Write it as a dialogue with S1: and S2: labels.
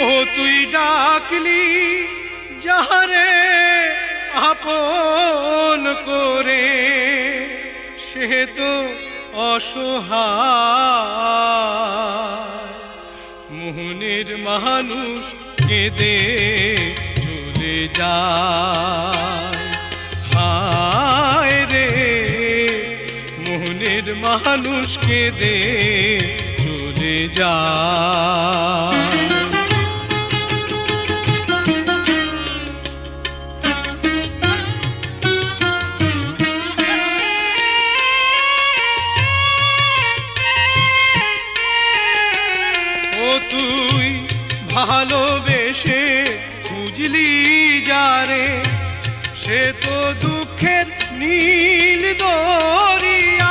S1: ও তুই ডাকলি যাহারে আপন করে, সে তো অসহায়। মোহনের মানুষ কেঁদে চলে যায়, হায় রে মোহনের মানুষ কেঁদে চলে যায়। তুই ভালোবেসে খুঁজলি যারে, সে তো দুঃখের নীল দরিয়া